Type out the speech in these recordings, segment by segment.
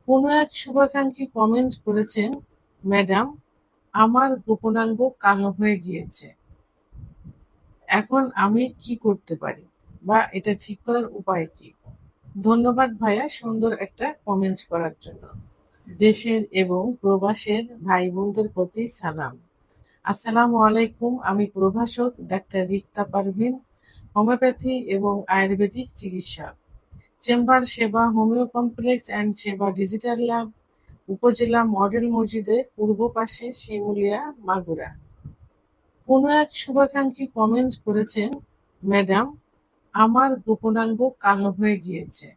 কোনো এক শুভাকাঙ্ক্ষী কমেন্ট করেছেন, ম্যাডাম, আমার গোপনাঙ্গ কালো হয়ে গিয়েছে। এখন আমি কি করতে পারি বা এটা ঠিক করার উপায় কি? ধন্যবাদ ভাইয়া সুন্দর একটা কমেন্ট করার জন্য। দেশের এবং প্রবাসের ভাই বোনদের প্রতি সালাম। আসসালামু আলাইকুম। আমি প্রভাষক ডাক্তার রিক্তা পারভিন, হোমিওপ্যাথি এবং আয়ুর্বেদিক চিকিৎসক। চেম্বার সেবা হোমিও কমপ্লেক্স অ্যান্ড সেবা ডিজিটাল ল্যাব, উপজেলা মডেল মসজিদের পূর্ব পাশে, শিমুলিয়া, মাগুরা। কোনো এক শুভাকাঙ্ক্ষী কমেন্ট করেছেন, ম্যাডাম, আমার গোপনাঙ্গ কালো হয়ে গিয়েছে।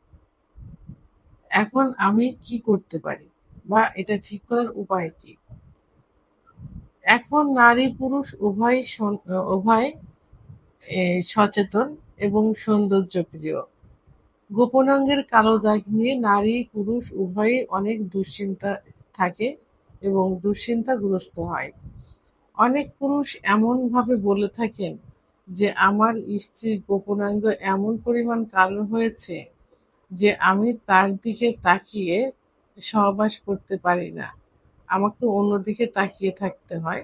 এখন আমি কি করতে পারি বা এটা ঠিক করার উপায় কি? এখন নারী পুরুষ উভয় সচেতন এবং সৌন্দর্যপ্রিয়। গোপনাঙ্গের কালো দাগ নিয়ে নারী পুরুষ উভয়ই অনেক দুশ্চিন্তা থাকে এবং দুশ্চিন্তাগ্রস্ত হয়। অনেক পুরুষ এমনভাবে বলে থাকেন যে আমার স্ত্রীর গোপনাঙ্গ এমন পরিমাণ কালো হয়েছে যে আমি তার দিকে তাকিয়ে সহবাস করতে পারি না, আমাকে অন্যদিকে তাকিয়ে থাকতে হয়।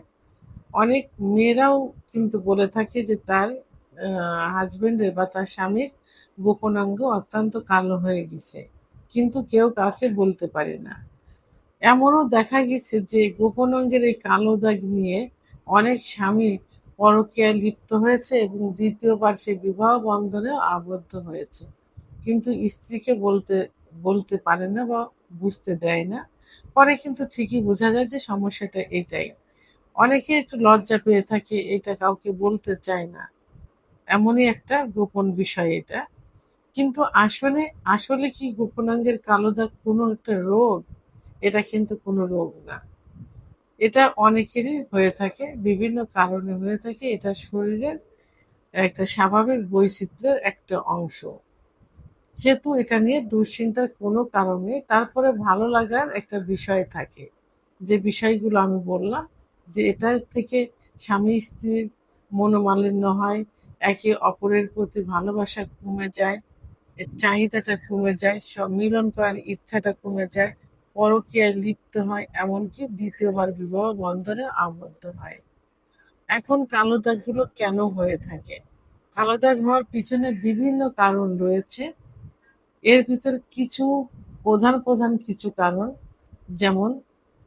অনেক মেয়েরাও কিন্তু বলে থাকে যে তার হাজবেন্ডের বা তার স্বামীর গোপনাঙ্গ অত্যন্ত কালো হয়ে গেছে, কিন্তু কেউ কাউকে বলতে পারে না। এমনও দেখা গেছে যে গোপন অঙ্গের এই কালো দাগ নিয়ে অনেক স্বামী পরকীয়ায় লিপ্ত হয়েছে এবং দ্বিতীয়বার সে বিবাহ বন্ধনেও আবদ্ধ হয়েছে, কিন্তু স্ত্রীকে বলতে বলতে পারে না বা বুঝতে দেয় না। পরে কিন্তু ঠিকই বোঝা যায় যে সমস্যাটা এটাই। অনেকে একটু লজ্জা পেয়ে থাকে, এটা কাউকে বলতে চায় না। এমনই একটা গোপন বিষয় এটা। কিন্তু আসলে আসলে কি গোপনাঙ্গের কালো দাগ কোনো একটা রোগ? এটা কিন্তু কোনো রোগ না। এটা অনেকেরই হয়ে থাকে, বিভিন্ন কারণে হয়ে থাকে। এটা শরীরের একটা স্বাভাবিক বৈচিত্র্যের একটা অংশ। সেহেতু এটা নিয়ে দুশ্চিন্তার কোনো কারণ নেই। তারপরে ভালো লাগার একটা বিষয় থাকে। যে বিষয়গুলো আমি বললাম, যে এটা থেকে স্বামী স্ত্রীর মনোমালিন্য হয়, একে অপরের প্রতি ভালোবাসা কমে যায়, এর চাহিদাটা কমে যায়, সব মিলন করার ইচ্ছাটা কমে যায়, পরকীয়ায় লিপ্ত হয়, এমনকি দ্বিতীয়বার বিবাহ বন্ধনে আবদ্ধ হয়। এখন কালো দাগগুলো কেন হয়ে থাকে? কালো দাগ হওয়ার পিছনে বিভিন্ন কারণ রয়েছে। এর ভিতর কিছু প্রধান কিছু কারণ, যেমন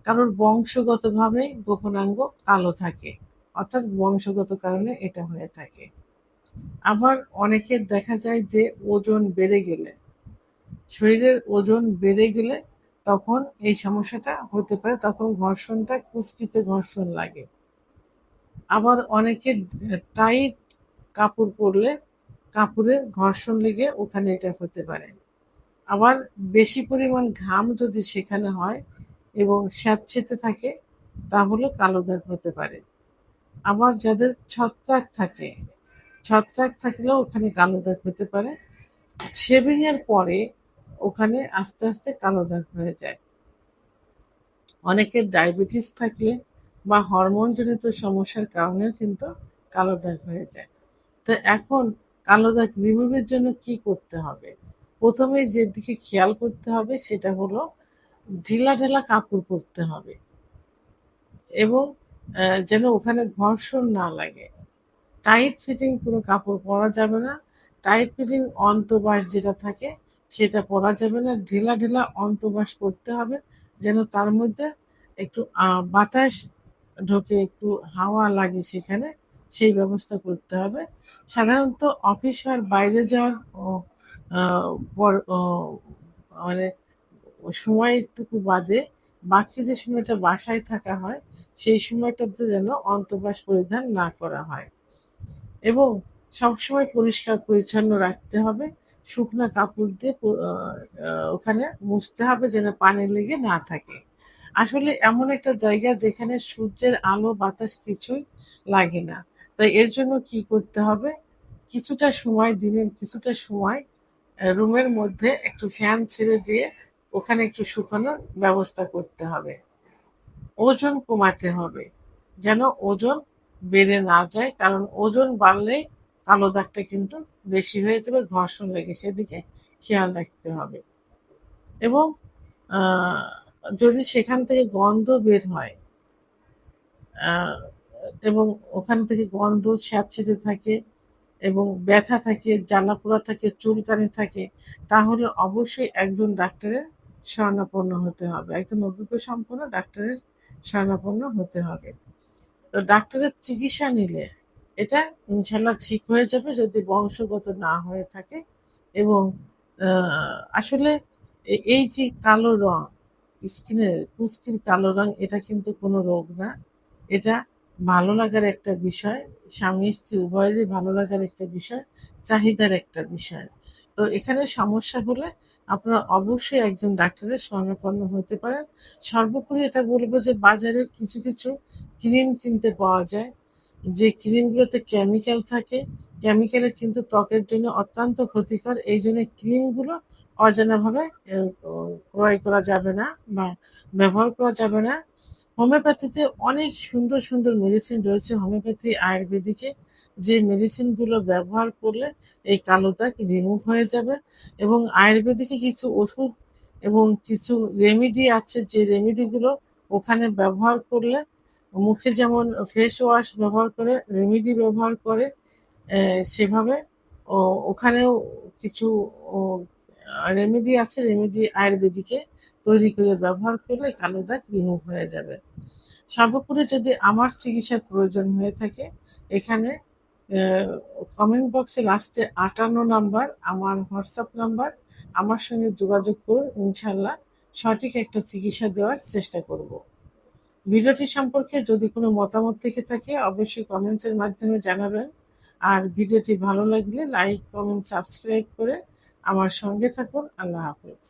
কারোর বংশগতভাবে গোপনাঙ্গ কালো থাকে, অর্থাৎ বংশগত কারণে এটা হয়ে থাকে। আবার অনেকের দেখা যায় যে ওজন বেড়ে গেলে, শরীরের ওজন বেড়ে গেলে তখন এই সমস্যাটা হতে পারে, তখন ঘর্ষণটা কুঁচকিতে ঘর্ষণ লাগে। আবার অনেকের টাইট কাপড় পরলে কাপড়ের ঘর্ষণ লেগে ওখানে এটা হতে পারে। আবার বেশি পরিমাণ ঘাম যদি সেখানে হয় এবং স্যাঁতসেঁতে থাকে, তাহলে কালো দাগ হতে পারে। আবার যাদের ছত্রাক থাকে, ছত্রাক থাকলেও ওখানে কালো দাগ হতে পারে। শেভিং এর পরে ওখানে আস্তে আস্তে কালো দাগ হয়ে যায়। অনেকের ডায়াবেটিস থাকলে বা হরমোনজনিত সমস্যার কারণেও কিন্তু কালো দাগ হয়ে যায়। তো এখন কালো দাগ রিমুভের জন্য কি করতে হবে? প্রথমে যে দিকে খেয়াল করতে হবে সেটা হলো ঢিলা ঢালা কাপড় পরতে হবে এবং যেন ওখানে ঘর্ষণ না লাগে। টাইট ফিটিং কোনো কাপড় পরা যাবে না। টাইট ফিটিং অন্তবাস যেটা থাকে সেটা পরা যাবে না। ঢিলা ঢিলা অন্তবাস পরতে হবে, যেন তার মধ্যে একটু বাতাস ঢোকে, একটু হাওয়া লাগে সেখানে, সেই ব্যবস্থা করতে হবে। সাধারণত অফিস আর বাইরে যাওয়ার আহ, পর মানে সময়টুকু বাদে বাকি যে সময়টা বাসায় থাকা হয় সেই সময়টাতে যেন অন্তর্বাস পরিধান না করা হয় এবং সবসময় পরিষ্কার পরিচ্ছন্ন রাখতে হবে। শুকনা কাপড় দিয়ে ওখানে মুছতে হবে যেন পানি লেগে না থাকে। আসলে এমন একটা জায়গা যেখানে সূর্যের আলো বাতাস কিছুই লাগে না। তাই এর জন্য কি করতে হবে? কিছুটা সময়, দিনের কিছুটা সময় রুমের মধ্যে একটু ফ্যান ছেড়ে দিয়ে ওখানে একটু শুকানোর ব্যবস্থা করতে হবে। ওজন কমাতে হবে, যেন ওজন বেড়ে না যায়, কারণ ওজন বাড়লেই কালো দাগটা কিন্তু বেশি হয়ে যাবে, ঘর্ষণ লেগে, সেদিকে খেয়াল রাখতে হবে। এবং আহ, যদি সেখান থেকে গন্ধ বের হয় আহ, এবং ওখান থেকে গন্ধ স্যাঁতসেঁতে থাকে এবং ব্যথা থাকে, জ্বালাপোড়া থাকে, চুলকানি থাকে, তাহলে অবশ্যই একজন ডাক্তারের শরণাপন্ন হতে হবে, একজন অভিজ্ঞ সম্পন্ন ডাক্তারের শরণাপন্ন হতে হবে। তো ডাক্তারের চিকিৎসা নিলে এটা ইনশাল্লাহ ঠিক হয়ে যাবে, যদি বংশগত না হয়ে থাকে। এবং আসলে এই যে কালো রং, স্কিনের কুষ্টির কালো রং, এটা কিন্তু কোনো রোগ না। এটা ভালো লাগার একটা বিষয়, স্বামী স্ত্রী উভয়েরই ভালো লাগার একটা বিষয়, চাহিদার একটা বিষয়। তো এখানে সমস্যা হলে আপনারা অবশ্যই একজন ডাক্তারের শরণাপন্ন হতে পারেন। সর্বোপরি এটা বলবো যে বাজারে কিছু কিছু ক্রিম কিনতে পাওয়া যায়, যে ক্রিমগুলোতে কেমিক্যাল থাকে, কেমিক্যালের কিন্তু ত্বকের জন্য অত্যন্ত ক্ষতিকর। এই জন্য ক্রিমগুলো অজানাভাবে ক্রয় করা যাবে না বা ব্যবহার করা যাবে না। হোমিওপ্যাথিতে অনেক সুন্দর সুন্দর মেডিসিন রয়েছে, হোমিওপ্যাথি আয়ুর্বেদিকে, যে মেডিসিনগুলো ব্যবহার করলে এই কালো দাগ রিমুভ হয়ে যাবে। এবং আয়ুর্বেদিকে কিছু ওষুধ এবং কিছু রেমেডি আছে, যে রেমেডিগুলো ওখানে ব্যবহার করলে, মুখে যেমন ফেস ওয়াশ ব্যবহার করে, রেমেডি ব্যবহার করে, সেভাবে ওখানেও কিছু রেমেডি আছে, রেমেডি আয়ুর্বেদিকে তৈরি করে ব্যবহার করলে কালো দাগ রিমুভ হয়ে যাবে। সর্বোপরি যদি আমার চিকিৎসার প্রয়োজন হয়ে থাকে, এখানে কমেন্ট বক্সে লাস্টে 58 নাম্বার আমার হোয়াটসঅ্যাপ নাম্বার, আমার সঙ্গে যোগাযোগ করুন, ইনশাল্লাহ সঠিক একটা চিকিৎসা দেওয়ার চেষ্টা করব। ভিডিওটি সম্পর্কে যদি কোনো মতামত থেকে থাকে অবশ্যই কমেন্টসের মাধ্যমে জানাবেন। আর ভিডিওটি ভালো লাগলে লাইক, কমেন্ট, সাবস্ক্রাইব করে আমার সঙ্গে থাকুন। আল্লাহ হাফেজ।